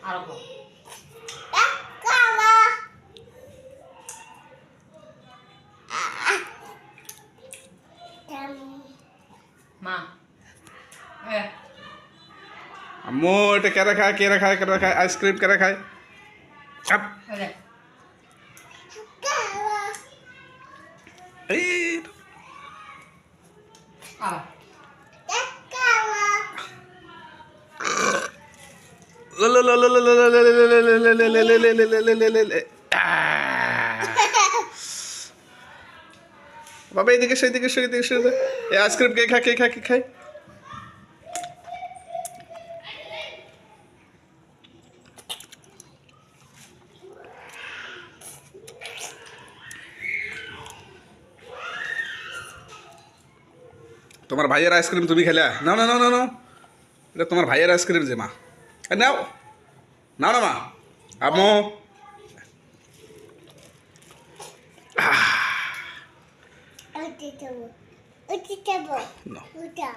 আরো খাও। মা আম্মু এটা কেরা খায় আইসক্রিম কেরা খায় চাপ এই বাবা এদিকে সেদিকে এই আইসক্রিম কে খায় তোমার ভাইয়ের আইসক্রিম তুমি খেলা নাও এটা তোমার ভাইয়ের আইসক্রিম যে মা নাও না মা আম্মু Udah.